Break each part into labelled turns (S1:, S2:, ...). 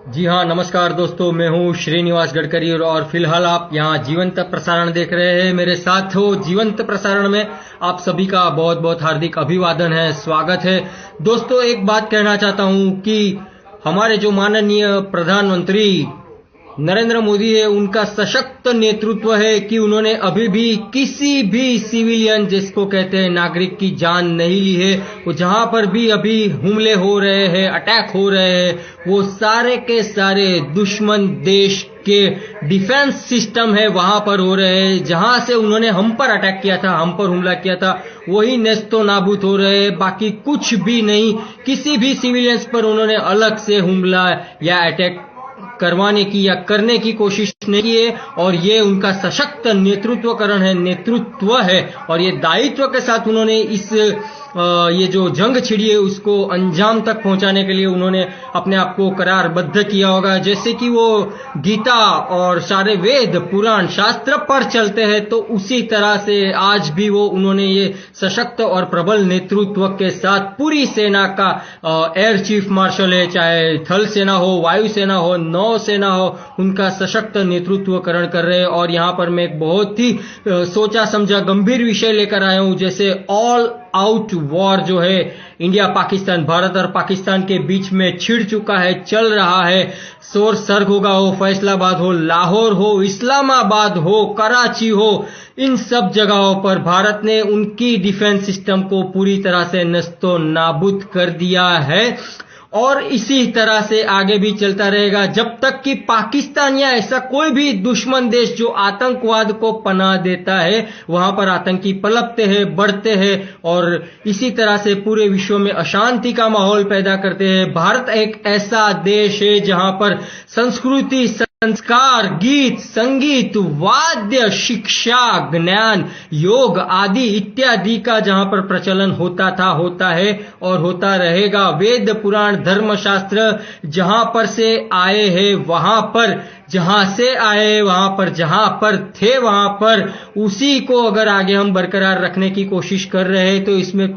S1: जी हाँ, नमस्कार दोस्तों, मैं हूँ श्रीनिवास गडकरी और फिलहाल आप यहाँ जीवंत प्रसारण देख रहे हैं। मेरे साथ हो जीवंत प्रसारण में आप सभी का बहुत बहुत हार्दिक अभिवादन है, स्वागत है। दोस्तों, एक बात कहना चाहता हूँ कि हमारे जो माननीय प्रधानमंत्री नरेंद्र मोदी है, उनका सशक्त नेतृत्व है कि उन्होंने अभी भी किसी भी सिविलियन, जिसको कहते हैं नागरिक, की जान नहीं ली है। वो जहां पर भी अभी हमले हो रहे हैं, अटैक हो रहे हैं, वो सारे के सारे दुश्मन देश के डिफेंस सिस्टम है वहां पर हो रहे हैं। जहां से उन्होंने हम पर अटैक किया था, हम पर हमला किया था, वही नेस्तो नाबूद हो रहे हैं, बाकी कुछ भी नहीं। किसी भी सिविलियंस पर उन्होंने अलग से हमला या अटैक करवाने की या करने की कोशिश नहीं की है। और ये उनका सशक्त नेतृत्व है और ये दायित्व के साथ उन्होंने ये जो जंग छिड़ी है उसको अंजाम तक पहुंचाने के लिए उन्होंने अपने आप को करारबद्ध किया होगा। जैसे कि वो गीता और सारे वेद पुराण शास्त्र पर चलते हैं, तो उसी तरह से आज भी उन्होंने ये सशक्त और प्रबल नेतृत्व के साथ पूरी सेना का एयर चीफ मार्शल है, चाहे थल सेना हो, वायु सेना हो, नौ सेना हो, उनका सशक्त नेतृत्वकरण कर रहे हैं। और यहाँ पर मैं एक बहुत ही सोचा समझा गंभीर विषय लेकर आया हूं, जैसे ऑल आउट वॉर जो है इंडिया पाकिस्तान, भारत और पाकिस्तान के बीच में छिड़ चुका है, चल रहा है। शोर सरगोगा हो, फैसलाबाद हो, लाहौर हो, इस्लामाबाद हो, कराची हो, इन सब जगहों पर भारत ने उनकी डिफेंस सिस्टम को पूरी तरह से नस्तो नाबूद कर दिया है। और इसी तरह से आगे भी चलता रहेगा जब तक कि पाकिस्तान या ऐसा कोई भी दुश्मन देश जो आतंकवाद को पनाह देता है, वहां पर आतंकी पनपते हैं, बढ़ते हैं और इसी तरह से पूरे विश्व में अशांति का माहौल पैदा करते हैं। भारत एक ऐसा देश है जहां पर संस्कृति, संस्कार, गीत, संगीत, वाद्य, शिक्षा, ज्ञान, योग आदि इत्यादि का जहां पर प्रचलन होता था, होता है और होता रहेगा। वेद पुराण धर्मशास्त्र जहां पर से आए हैं, वहां पर जहां से आए, वहां पर जहां पर थे, वहां पर उसी को अगर आगे हम बरकरार रखने की कोशिश कर रहे हैं, तो इसमें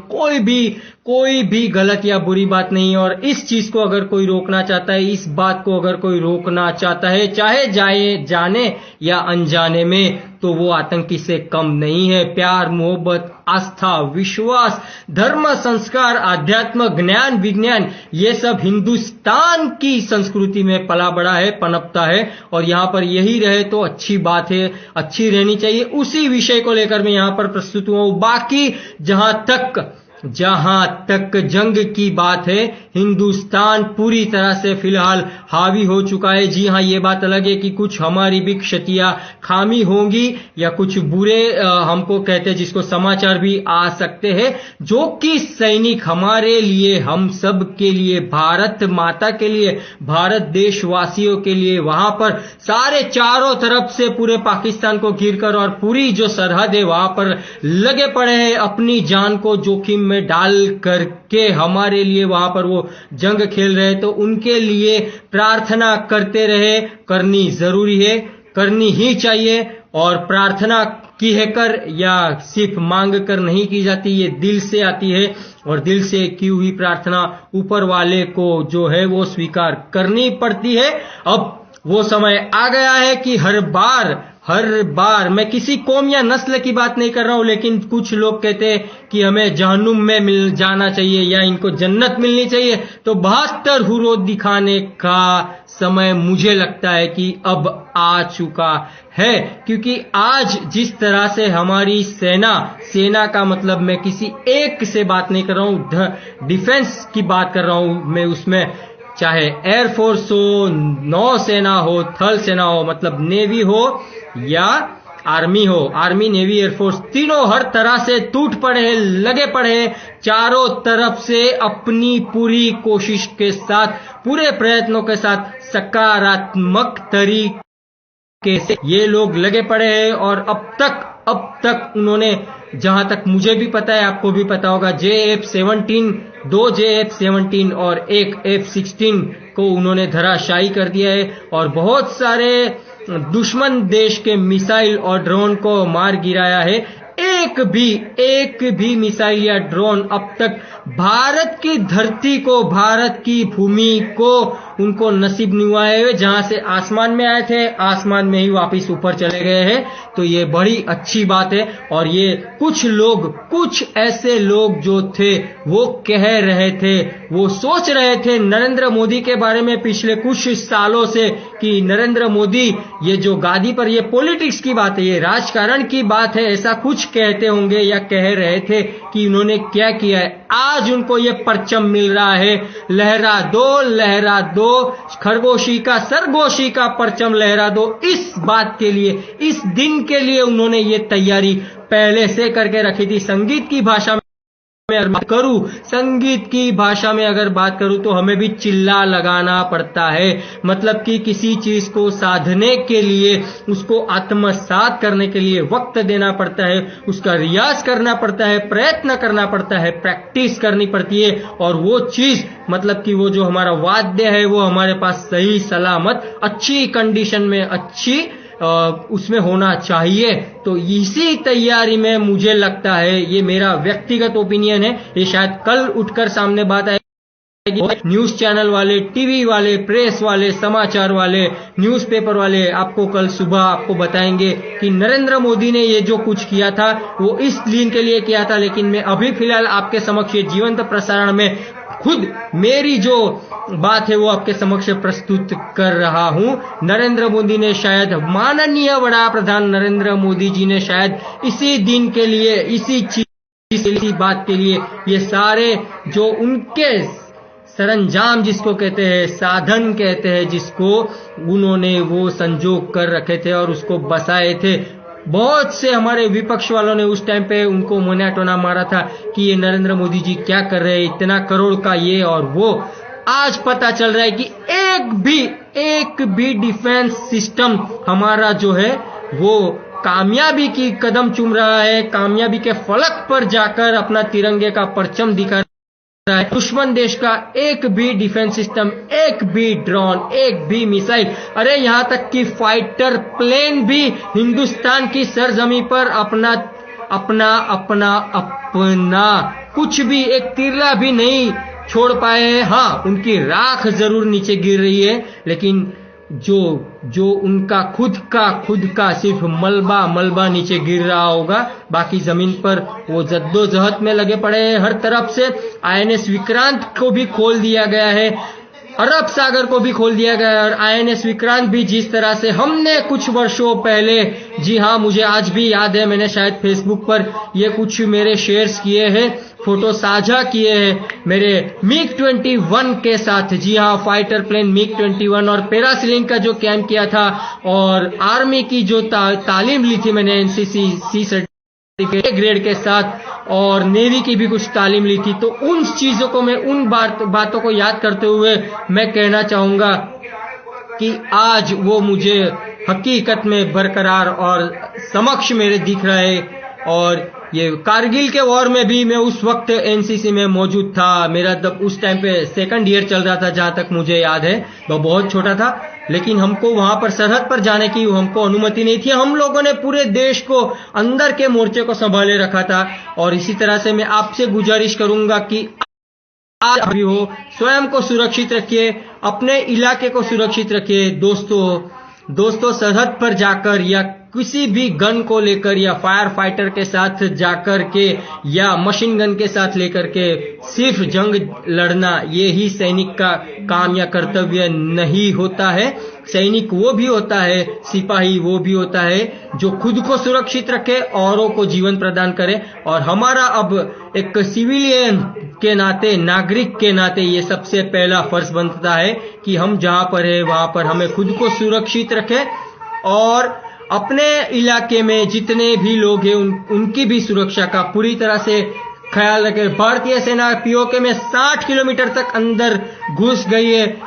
S1: कोई भी गलत या बुरी बात नहीं। और इस चीज को अगर कोई रोकना चाहता है, इस बात को अगर कोई रोकना चाहता है, चाहे जाने या अनजाने में, तो वो आतंकी से कम नहीं है। प्यार, मोहब्बत, आस्था, विश्वास, धर्म, संस्कार, आध्यात्म, ज्ञान, विज्ञान, ये सब हिंदुस्तान की संस्कृति में पला बड़ा है, पनपता है और यहां पर यही रहे तो अच्छी बात है, अच्छी रहनी चाहिए। उसी विषय को लेकर मैं यहां पर प्रस्तुत हुआ हूं। बाकी जहां तक जंग की बात है, हिंदुस्तान पूरी तरह से फिलहाल हावी हो चुका है। जी हां, ये बात अलग है कि कुछ हमारी भी क्षतियां, खामी होंगी या कुछ बुरे हमको कहते हैं, जिसको समाचार भी आ सकते हैं, जो कि सैनिक हमारे लिए, हम सब के लिए, भारत माता के लिए, भारत देशवासियों के लिए वहां पर सारे चारों तरफ से पूरे पाकिस्तान को घिरकर और पूरी जो सरहद है वहां पर लगे पड़े हैं, अपनी जान को जोखिम में डाल करके हमारे लिए वहां पर वो जंग खेल रहे। तो उनके लिए प्रार्थना करते रहे, करनी जरूरी है, करनी ही चाहिए। और प्रार्थना की है कर या सिर्फ मांग कर नहीं की जाती, ये दिल से आती है और दिल से की हुई प्रार्थना ऊपर वाले को जो है वो स्वीकार करनी पड़ती है। अब वो समय आ गया है कि हर बार मैं किसी कौम या नस्ल की बात नहीं कर रहा हूं, लेकिन कुछ लोग कहते हैं कि हमें जहन्नुम में मिल जाना चाहिए या इनको जन्नत मिलनी चाहिए। तो 72 हुरो दिखाने का समय मुझे लगता है कि अब आ चुका है, क्योंकि आज जिस तरह से हमारी सेना का मतलब मैं किसी एक से बात नहीं कर रहा हूं, डिफेंस की बात कर रहा हूं मैं, उसमें चाहे एयरफोर्स हो, नौसेना हो, थल सेना हो, मतलब नेवी हो या आर्मी हो, आर्मी, नेवी, एयरफोर्स, तीनों हर तरह से टूट पड़े, लगे पड़े, चारों तरफ से अपनी पूरी कोशिश के साथ, पूरे प्रयत्नों के साथ सकारात्मक तरीके से ये लोग लगे पड़े हैं। और अब तक उन्होंने, जहां तक मुझे भी पता है, आपको भी पता होगा, JF-17, 2 JF-17 और एक F-16 को उन्होंने धराशायी कर दिया है और बहुत सारे दुश्मन देश के मिसाइल और ड्रोन को मार गिराया है। एक भी मिसाइल या ड्रोन अब तक भारत की धरती को, भारत की भूमि को उनको नसीब नहीं हुआ है, जहां से आसमान में आए थे आसमान में ही वापस ऊपर चले गए हैं। तो ये बड़ी अच्छी बात है। और ये कुछ ऐसे लोग जो थे वो कह रहे थे, वो सोच रहे थे नरेंद्र मोदी के बारे में पिछले कुछ सालों से कि नरेंद्र मोदी ये जो गादी पर, ये पॉलिटिक्स की बात है, ये राजकारण की बात है, ऐसा कुछ कहते होंगे या कह रहे थे कि इन्होंने क्या किया है। आज उनको ये परचम मिल रहा है, लहरा दो खरगोशी का सरगोशी का परचम लहरा दो। इस बात के लिए, इस दिन के लिए उन्होंने ये तैयारी पहले से करके रखी थी। संगीत की भाषा में अगर बात करूं तो हमें भी चिल्ला लगाना पड़ता है। मतलब कि किसी चीज को साधने के लिए, उसको आत्मसात करने के लिए वक्त देना पड़ता है, उसका रियाज करना पड़ता है, प्रयत्न करना पड़ता है, प्रैक्टिस करनी पड़ती है। और वो चीज मतलब कि वो जो हमारा वाद्य है वो हमारे पास सही सलामत अच्छी कंडीशन में, अच्छी उसमें होना चाहिए। तो इसी तैयारी में मुझे लगता है, ये मेरा व्यक्तिगत ओपिनियन है, ये शायद कल उठकर सामने बात आएगी। न्यूज चैनल वाले, टीवी वाले, प्रेस वाले, समाचार वाले, न्यूज़पेपर वाले आपको कल सुबह आपको बताएंगे कि नरेंद्र मोदी ने ये जो कुछ किया था वो इस दिन के लिए किया था। लेकिन मैं अभी फिलहाल आपके समक्ष ये जीवंत प्रसारण में खुद मेरी जो बात है वो आपके समक्ष प्रस्तुत कर रहा हूं। नरेंद्र मोदी ने शायद, माननीय बड़ा प्रधान नरेंद्र मोदी जी ने शायद इसी दिन के लिए, इसी बात के लिए ये सारे जो उनके सरंजाम जिसको कहते हैं, साधन कहते हैं जिसको, उन्होंने वो संजोग कर रखे थे और उसको बसाए थे। बहुत से हमारे विपक्ष वालों ने उस टाइम पे उनको मोनाटोना मारा था कि ये नरेंद्र मोदी जी क्या कर रहे हैं, इतना करोड़ का ये और वो। आज पता चल रहा है कि एक भी डिफेंस सिस्टम हमारा जो है वो कामयाबी की कदम चूम रहा है, कामयाबी के फलक पर जाकर अपना तिरंगे का परचम दिखा रहा है। दुश्मन देश का एक भी डिफेंस सिस्टम, एक भी ड्रोन, एक भी मिसाइल, अरे यहां तक कि फाइटर प्लेन भी हिंदुस्तान की सरजमी पर अपना कुछ भी एक तिरला भी नहीं छोड़ पाए हैं। हाँ, उनकी राख जरूर नीचे गिर रही है, लेकिन जो उनका खुद का सिर्फ मलबा नीचे गिर रहा होगा, बाकी जमीन पर वो जद्दोजहद में लगे पड़े हैं। हर तरफ से आईएनएस विक्रांत को भी खोल दिया गया है, अरब सागर को भी खोल दिया गया है। और आईएनएस विक्रांत भी जिस तरह से हमने कुछ वर्षों पहले, जी हाँ मुझे आज भी याद है, मैंने शायद फेसबुक पर ये कुछ मेरे शेयर्स किए हैं, फोटो साझा किए हैं मेरे MiG-21 के साथ। जी हाँ, फाइटर प्लेन MiG-21 और पैरासीलिंग का जो कैंप किया था और आर्मी की जो तालीम ली थी मैंने NCC C सर्टिफिकेट ग्रेड के साथ, और नेवी की भी कुछ तालीम ली थी। तो उन चीजों को मैं, उन बातों को याद करते हुए मैं कहना चाहूंगा कि आज वो मुझे हकीकत में बरकरार और समक्ष मेरे दिख रहे। और ये कारगिल के वॉर में भी मैं उस वक्त एनसीसी में मौजूद था। मेरा उस टाइम पे सेकंड ईयर चल रहा था, जहां तक मुझे याद है, वो बहुत छोटा था, लेकिन हमको वहां पर सरहद पर जाने की हमको अनुमति नहीं थी। हम लोगों ने पूरे देश को, अंदर के मोर्चे को संभाले रखा था। और इसी तरह से मैं आपसे गुजारिश करूंगा कि आज भी हो, स्वयं को सुरक्षित रखिए, अपने इलाके को सुरक्षित रखिए। दोस्तों सरहद पर जाकर या किसी भी गन को लेकर या फायर फाइटर के साथ जाकर के या मशीन गन के साथ लेकर के सिर्फ जंग लड़ना, ये ही सैनिक का काम या कर्तव्य नहीं होता है। सैनिक वो भी होता है, सिपाही वो भी होता है जो खुद को सुरक्षित रखे, औरों को जीवन प्रदान करे। और हमारा अब एक सिविलियन के नाते, नागरिक के नाते ये सबसे पहला फर्ज बनता है कि हम जहां पर है वहां पर हमें खुद को सुरक्षित रखें और अपने इलाके में जितने भी लोग हैं उनकी भी सुरक्षा का पूरी तरह से ख्याल रखें। भारतीय सेना पीओके में 60 किलोमीटर तक अंदर घुस गई है।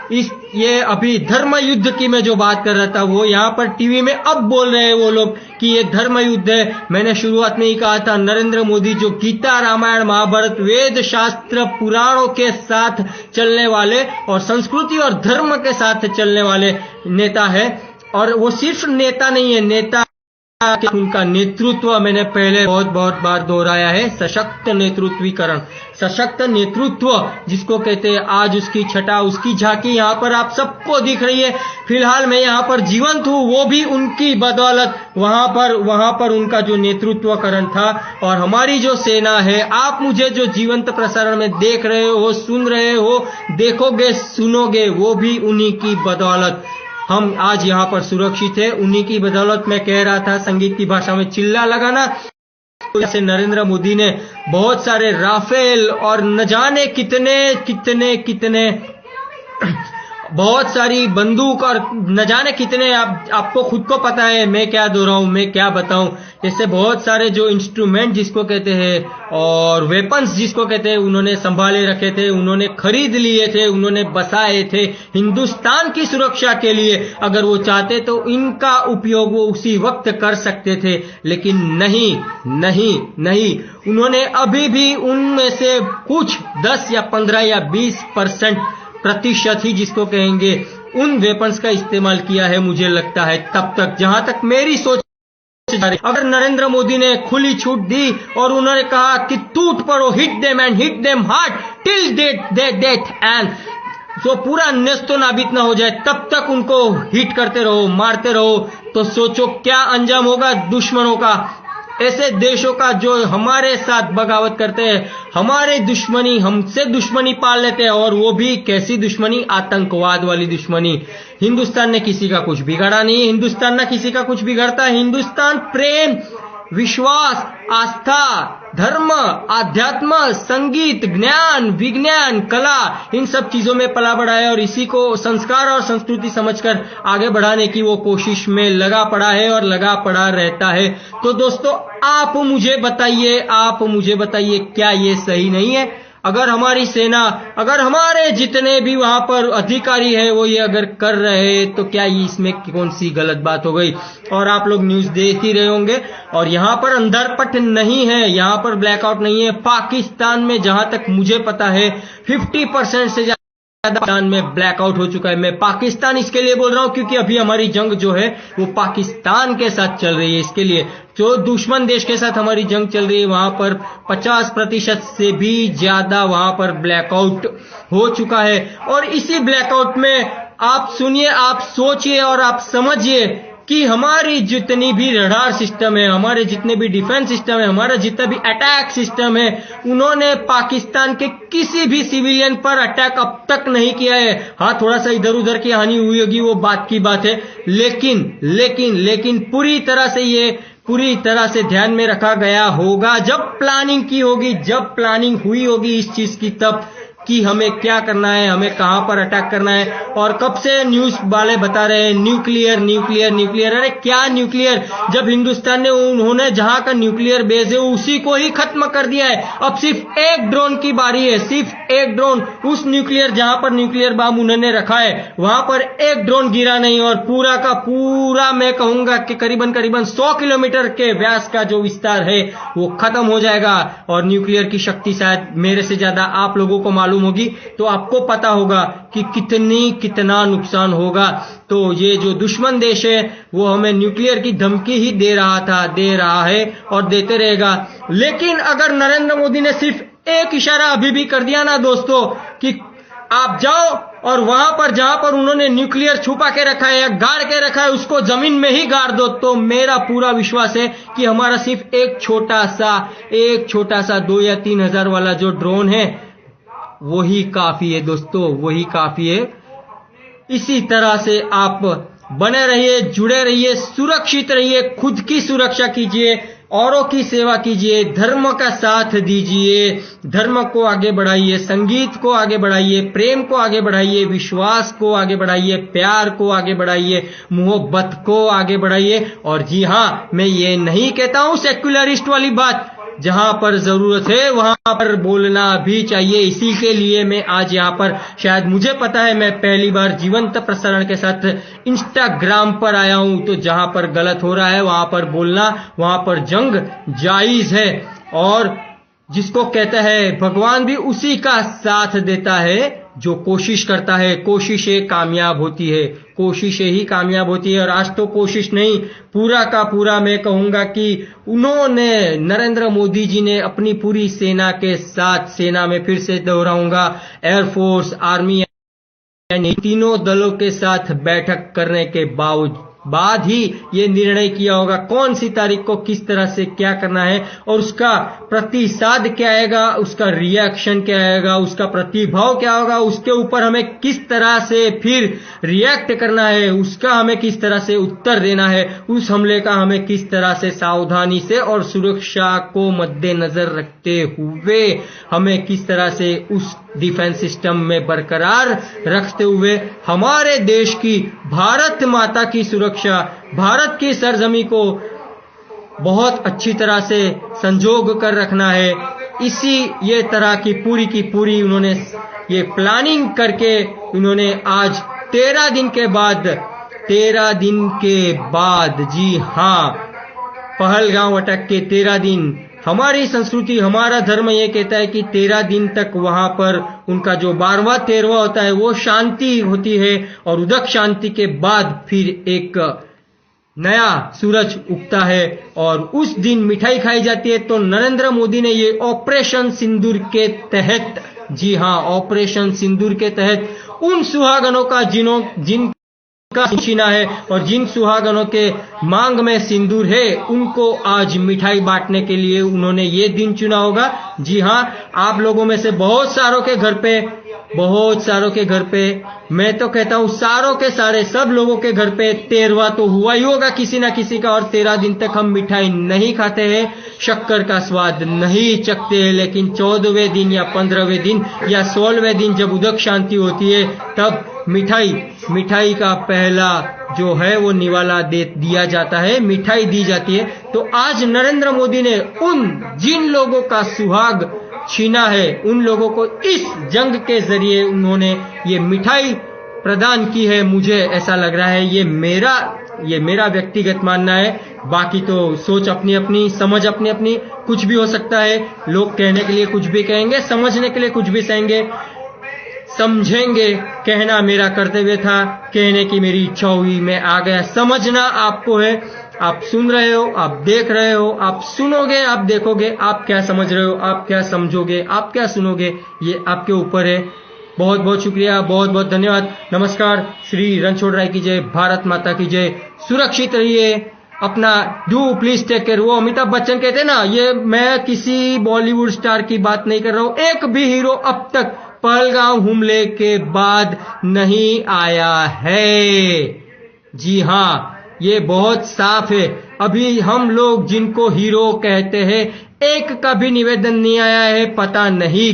S1: ये अभी धर्म युद्ध की मैं जो बात कर रहा था, वो यहाँ पर टीवी में अब बोल रहे हैं वो लोग कि ये धर्म युद्ध है। मैंने शुरुआत में ही कहा था, नरेंद्र मोदी जो गीता, रामायण, महाभारत, वेद, शास्त्र, पुराणों के साथ चलने वाले और संस्कृति और धर्म के साथ चलने वाले नेता है। और वो सिर्फ नेता नहीं है, नेता कि उनका नेतृत्व मैंने पहले बहुत बहुत बार दोहराया है, सशक्त नेतृत्वीकरण, सशक्त नेतृत्व जिसको कहते हैं, आज उसकी छटा, उसकी झांकी यहाँ पर आप सबको दिख रही है। फिलहाल मैं यहाँ पर जीवंत हूँ, वो भी उनकी बदौलत। वहां पर उनका जो नेतृत्वकरण था, और हमारी जो सेना है, आप मुझे जो जीवंत प्रसारण में देख रहे हो, सुन रहे हो, देखोगे, सुनोगे, वो भी उन्हीं की बदौलत हम आज यहाँ पर सुरक्षित है। उन्हीं की बदौलत मैं कह रहा था, संगीत की भाषा में चिल्ला लगाना। जैसे नरेंद्र मोदी ने बहुत सारे राफेल और न जाने कितने कितने कितने बहुत सारी बंदूक और न जाने कितने, आपको खुद को पता है, मैं क्या दोहराऊं, मैं क्या बताऊं। जैसे बहुत सारे जो इंस्ट्रूमेंट जिसको कहते हैं और वेपन्स जिसको कहते हैं, उन्होंने संभाले रखे थे, उन्होंने खरीद लिए थे, उन्होंने बसाए थे हिंदुस्तान की सुरक्षा के लिए। अगर वो चाहते तो इनका उपयोग वो उसी वक्त कर सकते थे, लेकिन नहीं नहीं नहीं, उन्होंने अभी भी उनमें से कुछ 10 या 15 या 20% ही जिसको कहेंगे उन वेपन्स का इस्तेमाल किया है, मुझे लगता है। तब तक जहां तक मेरी सोच, अगर नरेंद्र मोदी ने खुली छूट दी और उन्होंने कहा कि टूट पड़ो, hit them and hit them hard till they death and जो पूरा नेस्तो नाबीद ना हो जाए, तब तक उनको हिट करते रहो, मारते रहो, तो सोचो क्या अंजाम होगा दुश्मनों का, ऐसे देशों का जो हमारे साथ बगावत करते हैं, हमारे दुश्मनी, हमसे दुश्मनी पाल लेते हैं। और वो भी कैसी दुश्मनी, आतंकवाद वाली दुश्मनी। हिंदुस्तान ने किसी का कुछ बिगाड़ा नहीं, हिंदुस्तान ना किसी का कुछ बिगाड़ता। हिंदुस्तान प्रेम, विश्वास, आस्था, धर्म, आध्यात्म, संगीत, ज्ञान, विज्ञान, कला, इन सब चीजों में पला बढ़ा है और इसी को संस्कार और संस्कृति समझकर आगे बढ़ाने की वो कोशिश में लगा पड़ा है और लगा पड़ा रहता है। तो दोस्तों, आप मुझे बताइए क्या ये सही नहीं है? अगर हमारी सेना, अगर हमारे जितने भी वहां पर अधिकारी हैं वो ये अगर कर रहे हैं, तो क्या ये इसमें कौन सी गलत बात हो गई? और आप लोग न्यूज देख ही रहे होंगे, और यहाँ पर अंधारपट नहीं है, यहाँ पर ब्लैकआउट नहीं है। पाकिस्तान में जहां तक मुझे पता है 50% से ज्यादा पाकिस्तान में ब्लैकआउट हो चुका है। मैं पाकिस्तान इसके लिए बोल रहा हूं क्योंकि अभी हमारी जंग जो है वो पाकिस्तान के साथ चल रही है। इसके लिए जो दुश्मन देश के साथ हमारी जंग चल रही है, वहां पर 50% से भी ज्यादा वहां पर ब्लैकआउट हो चुका है। और इसी ब्लैकआउट में आप सुनिए, आप सोचिए और आप समझिए कि हमारी जितनी भी रडार सिस्टम है, हमारे जितने भी डिफेंस सिस्टम है, हमारा जितना भी अटैक सिस्टम है, उन्होंने पाकिस्तान के किसी भी सिविलियन पर अटैक अब तक नहीं किया है। हाँ, थोड़ा सा इधर उधर की हानि हुई होगी, वो बात की बात है, लेकिन पूरी तरह से ध्यान में रखा गया होगा जब प्लानिंग की होगी, जब प्लानिंग हुई होगी इस चीज की, तब कि हमें क्या करना है, हमें कहां पर अटैक करना है। और कब से न्यूज वाले बता रहे हैं न्यूक्लियर न्यूक्लियर न्यूक्लियर, अरे क्या न्यूक्लियर? जब हिंदुस्तान ने, उन्होंने जहां का न्यूक्लियर बेस है उसी को ही खत्म कर दिया है। अब सिर्फ एक ड्रोन की बारी है, सिर्फ एक ड्रोन, उस न्यूक्लियर जहां पर न्यूक्लियर बम उन्होंने रखा है वहां पर एक ड्रोन गिरा नहीं, और पूरा का पूरा मैं कहूंगा कि करीबन 100 किलोमीटर के व्यास का जो विस्तार है वो खत्म हो जाएगा। और न्यूक्लियर की शक्ति शायद मेरे से ज्यादा आप लोगों को मालूम होगी, तो आपको पता होगा कि कितना नुकसान होगा। तो ये जो दुश्मन देश है वो हमें न्यूक्लियर की धमकी ही दे रहा है और देते रहेगा। लेकिन अगर नरेंद्र मोदी ने सिर्फ एक इशारा अभी भी कर दिया ना दोस्तों, कि आप जाओ और वहां पर जहां पर उन्होंने न्यूक्लियर छुपा के रखा है या गाड़ के रखा है उसको जमीन में ही गाड़ दो, तो मेरा पूरा विश्वास है कि हमारा सिर्फ एक छोटा सा 2 या 3 हजार वाला जो ड्रोन है वही काफी है दोस्तों, वही काफी है। इसी तरह से आप बने रहिए, जुड़े रहिए, सुरक्षित रहिए, खुद की सुरक्षा कीजिए, औरों की सेवा कीजिए, धर्म का साथ दीजिए, धर्म को आगे बढ़ाइए, संगीत को आगे बढ़ाइए, प्रेम को आगे बढ़ाइए, विश्वास को आगे बढ़ाइए, प्यार को आगे बढ़ाइए, मोहब्बत को आगे बढ़ाइए। और जी हाँ, मैं ये नहीं कहता हूं सेक्युलरिस्ट वाली बात, जहां पर जरूरत है वहां पर बोलना भी चाहिए। इसी के लिए मैं आज यहां पर, शायद मुझे पता है, मैं पहली बार जीवंत प्रसारण के साथ इंस्टाग्राम पर आया हूं, तो जहां पर गलत हो रहा है वहां पर बोलना, वहां पर जंग जायज है। और जिसको कहता है भगवान भी उसी का साथ देता है, जो कोशिश करता है कोशिशें कामयाब होती है, कोशिशें ही कामयाब होती है। और आज तो कोशिश नहीं, पूरा का पूरा मैं कहूंगा कि उन्होंने, नरेंद्र मोदी जी ने अपनी पूरी सेना के साथ, सेना में फिर से दोहराऊंगा, एयरफोर्स, आर्मी, तीनों दलों के साथ बैठक करने के बाद ही ये निर्णय किया होगा कौन सी तारीख को किस तरह से क्या करना है, और उसका प्रतिसाद क्या आएगा, उसका रिएक्शन क्या आएगा, उसका प्रतिभाव क्या होगा, उसके ऊपर हमें किस तरह से फिर रिएक्ट करना है, उसका हमें किस तरह से उत्तर देना है, उस हमले का हमें किस तरह से सावधानी से और सुरक्षा को मद्देनजर रखते हुए हमें किस तरह से उस डिफेंस सिस्टम में बरकरार रखते हुए हमारे देश की, भारत माता की सुरक्षा, भारत की सरजमी को बहुत अच्छी तरह से संजोग कर रखना है। इसी ये तरह की पूरी उन्होंने ये प्लानिंग करके उन्होंने आज 13 दिन के बाद, जी हाँ, पहलगांव अटैक के 13 दिन, हमारी संस्कृति, हमारा धर्म ये कहता है कि 13 दिन तक वहां पर उनका जो 12वां 13वां होता है वो शांति होती है, और उदक शांति के बाद फिर एक नया सूरज उगता है और उस दिन मिठाई खाई जाती है। तो नरेंद्र मोदी ने ये ऑपरेशन सिंदूर के तहत, जी हाँ, ऑपरेशन सिंदूर के तहत उन सुहागनों का जिनका छीना है और जिन सुहागनों के मांग में सिंदूर है, उनको आज मिठाई बांटने के लिए उन्होंने ये दिन चुना होगा। जी हाँ, आप लोगों में से बहुत सारों के घर पे, मैं तो कहता हूं सारों के सारे, सब लोगों के घर पे 13वां तो हुआ ही होगा किसी ना किसी का, और 13 दिन तक हम मिठाई नहीं खाते हैं, शक्कर का स्वाद नहीं चखते हैं, लेकिन 14वें दिन या 15वें दिन या 16वें दिन जब उदक शांति होती है, तब मिठाई का पहला जो है वो निवाला दिया जाता है, मिठाई दी जाती है। तो आज नरेंद्र मोदी ने जिन लोगों का सुहाग छीना है, उन लोगों को इस जंग के जरिए उन्होंने ये मिठाई प्रदान की है। मुझे ऐसा लग रहा है, ये मेरा व्यक्तिगत मानना है, बाकी तो सोच अपनी अपनी, समझ अपनी अपनी, कुछ भी हो सकता है। लोग कहने के लिए कुछ भी कहेंगे, समझने के लिए कुछ भी कहेंगे, समझेंगे, कहना मेरा कर्तव्य था, कहने की मेरी इच्छा हुई, मैं आ गया। समझना आपको है, आप सुन रहे हो, आप देख रहे हो, आप सुनोगे, आप देखोगे, आप क्या समझ रहे हो, आप क्या समझोगे, आप क्या सुनोगे, ये आपके ऊपर है। बहुत बहुत शुक्रिया, बहुत बहुत धन्यवाद। नमस्कार, श्री रणछोड़ राय की जय, भारत माता की जय। सुरक्षित रहिए, अपना डू प्लीज टेक केयर। वो अमिताभ बच्चन कहते हैं ना, ये मैं किसी बॉलीवुड स्टार की बात नहीं कर रहा हूं, एक भी हीरो अब तक पहलगांव हमले के बाद नहीं आया है। जी हाँ, ये बहुत साफ है। अभी हम लोग जिनको हीरो कहते हैं, एक का भी निवेदन नहीं आया है, पता नहीं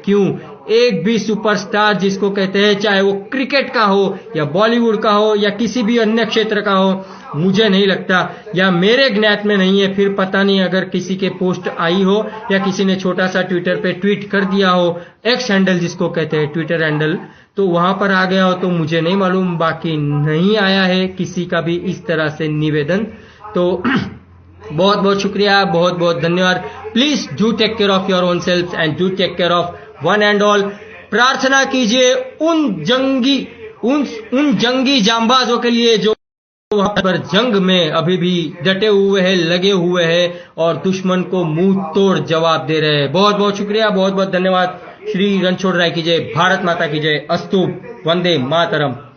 S1: क्यों। एक भी सुपरस्टार जिसको कहते हैं, चाहे वो क्रिकेट का हो या बॉलीवुड का हो या किसी भी अन्य क्षेत्र का हो, मुझे नहीं लगता, या मेरे ज्ञात में नहीं है। फिर पता नहीं अगर किसी के पोस्ट आई हो या किसी ने छोटा सा ट्विटर पे ट्वीट कर दिया हो, एक्स हैंडल जिसको कहते हैं, ट्विटर हैंडल, तो वहां पर आ गया हो, तो मुझे नहीं मालूम। बाकी नहीं आया है किसी का भी इस तरह से निवेदन। तो बहुत बहुत शुक्रिया, बहुत बहुत धन्यवाद। Please do take care of your own self and do take care of one and all. प्रार्थना कीजिए उन जंगी जांबाजों के लिए जो वहां पर जंग में अभी भी डटे हुए हैं, लगे हुए हैं और दुश्मन को मुंह तोड़ जवाब दे रहे हैं। बहुत बहुत शुक्रिया, बहुत बहुत धन्यवाद। श्री रणछोड़ राय की जय, भारत माता की जय। अस्तु, वंदे मातरम।